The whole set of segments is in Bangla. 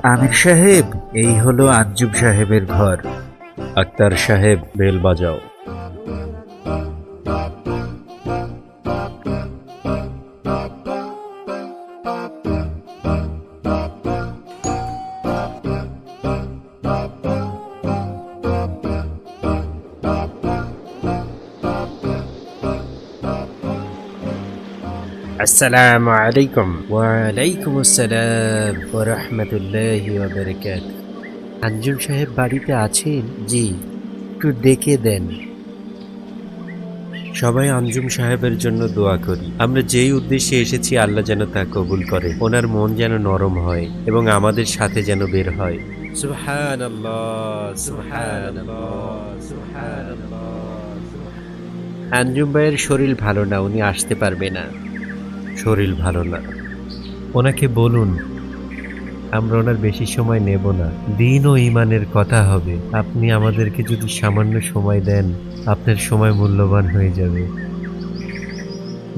আমির সাহেব, এই হলো আঞ্জুম সাহেবের ঘর। আক্তার সাহেব, বেল বাজাও। আসসালামু আলাইকুম। ওয়ালাইকুম আসসালাম ওয়া রাহমাতুল্লাহি ওয়া বারাকাতুহু। আঞ্জুম সাহেব বাড়িতে আছেন? জি, একটু ডেকে দেন। সবাই আঞ্জুম সাহেবের জন্য দোয়া করি। আমরা যেই উদ্দেশ্যে এসেছি আল্লাহ যেন তা কবুল করে, ওনার মন যেন নরম হয় এবং আমাদের সাথে যেন বের হয়। সুবহানাল্লাহ, সুবহানাল্লাহ, সুবহানাল্লাহ। আঞ্জুম ভাইয়ের শরীর ভালো না, উনি আসতে পারবে না। শরীর ভালো না, ওনাকে বলুন আমরা ওনার বেশি সময় নেব না। দিন ও ইমানের কথা হবে। আপনি আমাদেরকে যদি সামান্য সময় দেন, আপনার সময় মূল্যবান হয়ে যাবে।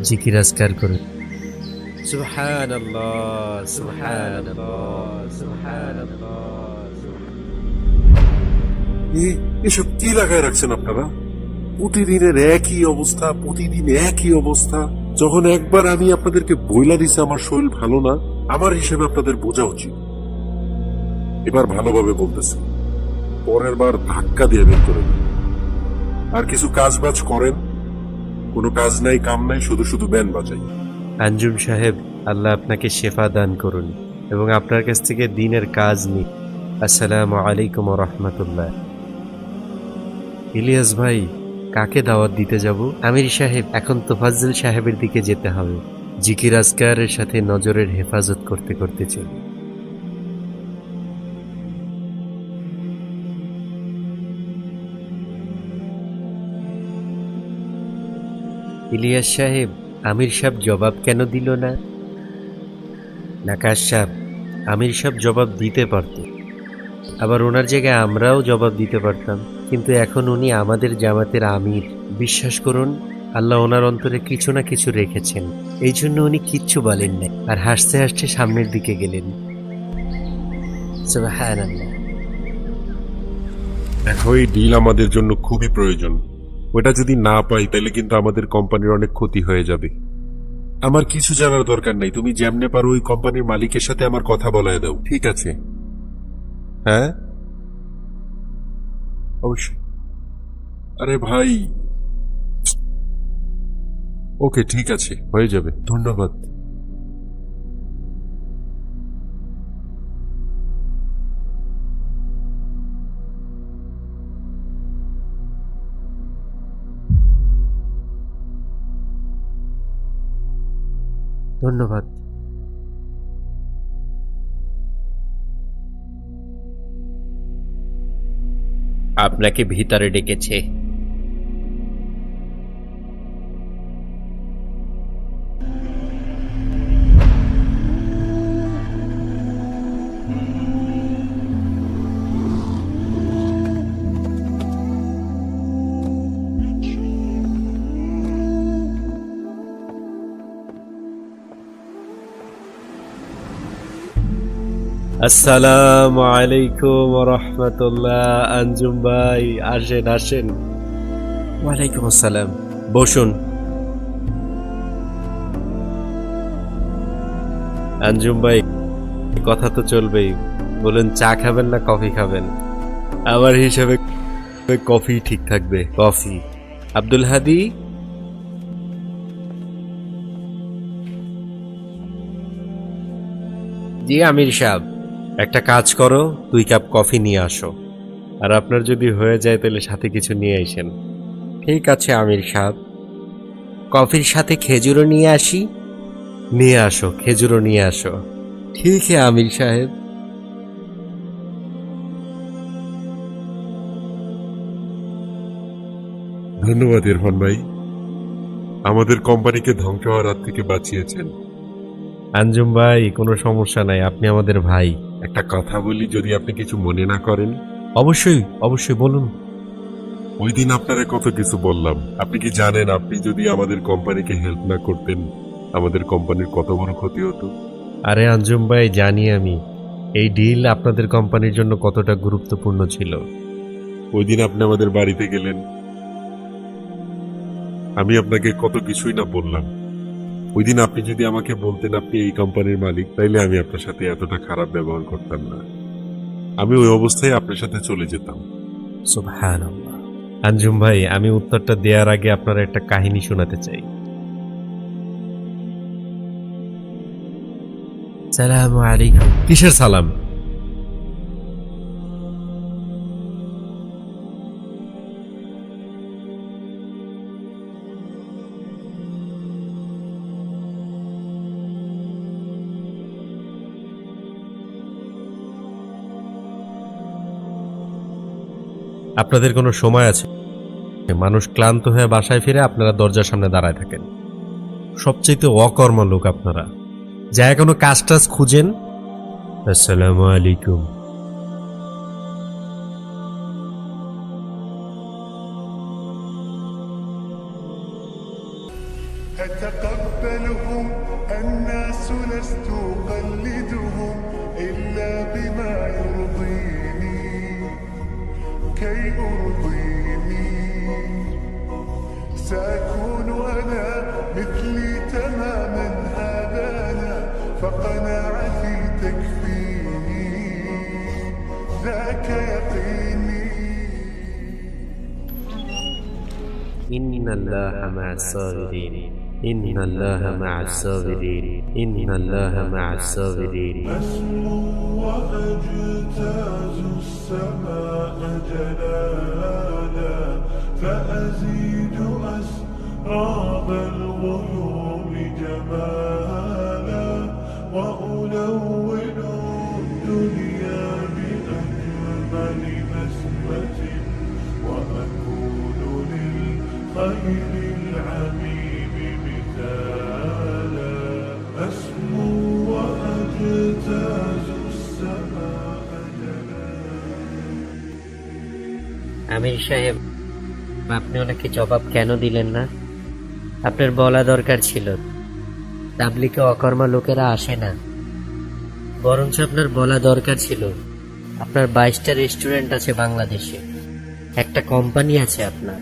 জিকির আজকার করুন। সুবহানাল্লাহ, সুবহানাল্লাহ, সুবহানাল্লাহ। এসব কি লাগায় রাখছেন আপনারা? প্রতিদিনের একই অবস্থা, প্রতিদিন একই অবস্থা। যখন একবার আমি আপনাদেরকে বইলা দিছি আমার শরীর ভালো না, আমার হিসেবে আপনাদের বোঝা উচিত। এবার ভালোভাবে বলতেছি, পরের বার ধাক্কা দিয়ে বের করে দেন। আর কিছু কাজ বাজ করেন, কোনো কাজ নাই কাম নাই, শুধু শুধু ব্যান বাজাই। আঞ্জুম সাহেব, আল্লাহ আপনাকে শেফা দান করুন এবং আপনার কাছ থেকে দিনের কাজ নিন। আসসালামু আলাইকুম ওয়া রাহমাতুল্লাহ। ইলিয়াস ভাই, কাকে দাওয়াত দিতে যাব? আমির সাহেব, এখন তোফাজ্জল সাহেবের দিকে যেতে হবে। জিকির আজকারের সাথে নজরের হেফাজত করতে করতে চলি। ইলিয়াস সাহেব, আমির সাহেব জবাব কেন দিল না? নাকাশ সাহেব, আমির সাহেব জবাব দিতে পারত, আবার ওনার জায়গায় আমরাও জবাব দিতে পারতাম, কিন্তু এখন উনি আমাদের জামাতের আমির। বিশ্বাস করুন, আল্লাহ ওনার অন্তরে কিছু না কিছু রেখেছেন, এই জন্য উনি কিচ্ছু বলেন না আর হাসতে হাসতে সামনের দিকে গেলেন। সুবহানাল্লাহ। এখন এই ডিল আমাদের জন্য খুবই প্রয়োজন। ওটা যদি না পাই তাহলে কিন্তু আমাদের কোম্পানির অনেক ক্ষতি হয়ে যাবে। আমার কিছু জানার দরকার নাই, তুমি যেমনে পারো ওই কোম্পানির মালিকের সাথে আমার কথা বলায় দাও, ঠিক আছে? হ্যাঁ, অবশ্যই। আরে ভাই, ওকে, ঠিক আছে, হয়ে যাবে, ধন্যবাদ। ধন্যবাদ। আপনাকে ভিতরে ডেকেছে। আসসালামু আলাইকুম ওয়া রাহমাতুল্লাহ। আঞ্জুম ভাই, আসেন আসেন। ওয়ালাইকুম আসসালাম। বসুন। আঞ্জুম ভাই, কথা তো চলবেই। বলুন, চা খাবেন না কফি খাবেন? আমার হিসাবে কফি ঠিক থাকবে। কফি। আব্দুল হাদি, জি আমির সাহেব। একটা কাজ করো, 2 কাপ কফি নিয়ে আসো। আর আপনার যদি হয়ে যায় তাহলে সাথে কিছু নিয়ে আইসেন। ঠিক আছে আমির সাহেব। কফির সাথে খেজুরও নিয়ে আসি? নিয়ে আসো, খেজুরও নিয়ে আসো। ঠিক আছে আমির সাহেব। ধন্যবাদ ইরফান ভাই, আমাদের কোম্পানিকে ধ্বংস হওয়ার হাত থেকে বাঁচিয়েছেন। আঞ্জুম ভাই, কোনো সমস্যা নাই, আপনি আমাদের ভাই। একটা কথা বলি, যদি আপনি কিছু মনে না করেন। অবশ্যই অবশ্যই, বলুন। ওই দিন আপনারা কত কিছু বললাম, আপনি কি জানেন আপনি যদি আমাদের কোম্পানিকে হেল্প না করতেন আমাদের কোম্পানির কত বড় ক্ষতি হতো? আরে আঞ্জুম ভাই, জানি আমি, এই ডিল আপনাদের কোম্পানির জন্য কতটা গুরুত্বপূর্ণ ছিল। ওই দিন আপনি আমাদের বাড়িতে গেলেন, আমি আপনাকে কত কিছুই না বললাম। ওই দিন আপনি যদি আমাকে বলতেন আপনি এই কোম্পানির মালিক, তাইলে আমি আপনার সাথে এতটা খারাপ ব্যবহার করতাম না। আমি ওই অবস্থায় আপনার সাথে চলে যেতাম। সুবহানাল্লাহ। আঞ্জুম ভাই, আমি উত্তরটা দেওয়ার আগে আপনারা একটা কাহিনী শোনাতে চাই। সালামু আলাইকুম। কিসের সালাম? আপনাদের কোনো সময় আছে? মানুষ ক্লান্ত হয়ে বাসায় ফিরে আপনারা দরজার সামনে দাঁড়ায় থাকেন। সবচেয়ে অকর্ম লোক আপনারা, যা কোনো কাজ টাজ খুঁজেন। আসসালামু আলাইকুম। أتقبلهم الناس لست أقلدهم إلا بما يرضيني كي أرضيني سأكون أنا مثلي تماما هذا أنا فقناعتي تكفيني ذاك يقيني ইন্নাল্লাহা মা'আস সাবিরিন ইন্নাল্লাহা মা'আস সাবিরিন ইন্নাল্লাহা মা'আস সাবিরিন। أسمو وأجتاز السماء جلالا فأزيد أسراب الغيوم جمالا وألون الدنيا بأجمل بسمة وأكون للخير العميم مثالا أسمو وأجتاز السماء جلالا আমির সাহেব, আপনি ওনাকে জবাব কেন দিলেন না? আপনার বলা দরকার ছিল। তাবলিগে অকর্মা লোকেরা আসে না, বরঞ্চ আপনার বলা দরকার ছিল আপনার 22টা রেস্টুরেন্ট আছে বাংলাদেশে, একটা কোম্পানি আছে আপনার,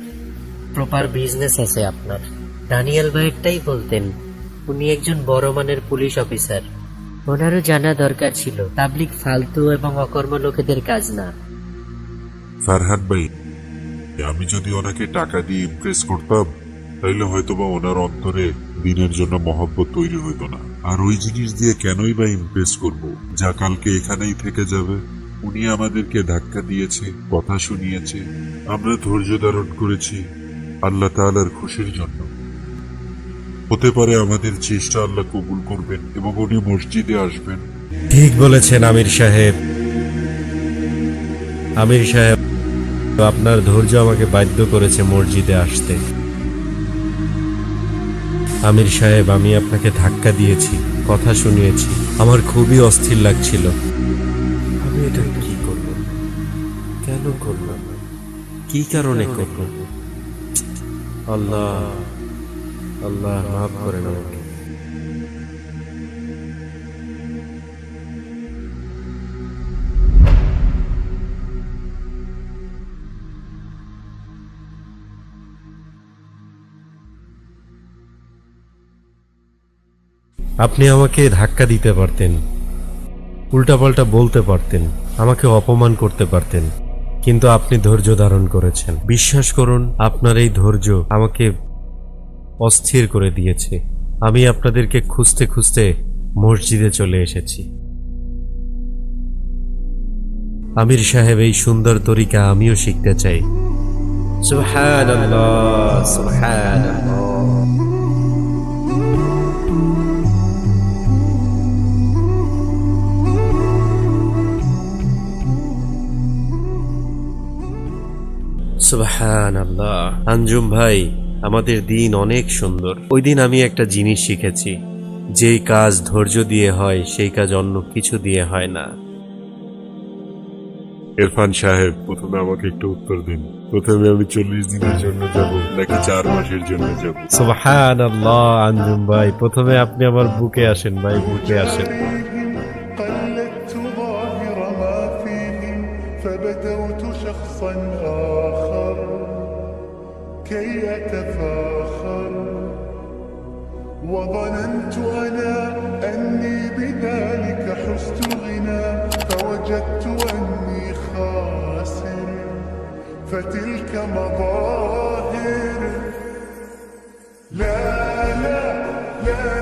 প্রপার বিজনেস আছে আপনার। দানিয়াল ভাইয়েরটাই বলতেন, উনি একজন বড় মানের পুলিশ অফিসার। ওনারও জানা দরকার ছিল তাবলিগ ফালতু এবং অকর্মা লোকেদের কাজ না। ফারহাদ ভাই, আমি যদি ওনাকে টাকা দিয়ে ইমপ্রেস করতাম তাইলে হয়তোবা ওনার অন্তরে দিনের জন্য মহব্বত তৈরি হইতো না। আর ওই জিনিস দিয়ে কেনই বা ইমপ্রেস করব, যা কালকে এখানেই থেকে যাবে। উনি আমাদেরকে ধাক্কা দিয়েছে, কথা শুনিয়েছে, আমরা ধৈর্য ধারণ করেছি আল্লাহ তাআলার খুশির জন্য। হতে পারে আমাদের চেষ্টা আল্লাহ কবুল করবেন এবং উনি মসজিদে আসবেন। ঠিক বলেছেন আমির সাহেব। আমির সাহেব, আপনার ধৈর্য আমাকে বাধ্য করেছে মসজিদে আসতে। আমির সাহেব, আমি আপনাকে ধাক্কা দিয়েছি, কথা শুনিয়েছি, আমার খুবই অস্থির লাগছিল। আমি এটা কি করব, কেন করব, কি কারণে করব? আল্লাহ আল্লাহ মাফ করেন আমাকে। আপনি আমাকে ধাক্কা দিতে পারতেন, উল্টাপাল্টা বলতে পারতেন, আমাকে অপমান করতে পারতেন, কিন্তু আপনি ধৈর্য ধারণ করেছেন। বিশ্বাস করুন, আপনার এই ধৈর্য আমাকে অস্থির করে দিয়েছে। আমি আপনাদেরকে খুঁজতে খুঁজতে মসজিদে চলে এসেছি। আমির সাহেব, এই সুন্দর তরিকা আমিও শিখতে চাই। সুবহানাল্লাহ, সুবহানাল্লাহ। সুবহানাল্লাহ। আঞ্জুম ভাই, আমাদের দিন অনেক সুন্দর। ওই দিন আমি একটা জিনিস শিখেছি, যেই কাজ ধৈর্য দিয়ে হয় সেই কাজ অন্য কিছু দিয়ে হয় না। ইরফান সাহেব, প্রথমে আমাকে একটু উত্তর দিন। প্রথমে আমি 40 দিনের জন্য যাব নাকি 4 মাসের জন্য যাব? সুবহানাল্লাহ আঞ্জুম ভাই, প্রথমে আপনি আমার বুকে আসেন ভাই, বুকে আসেন। عليهم قلدت ظاهرهم فاخر وظننت أنا أني بذلك حزت غنى فوجدت أني خاسر فتلك مظاهر لا لا لا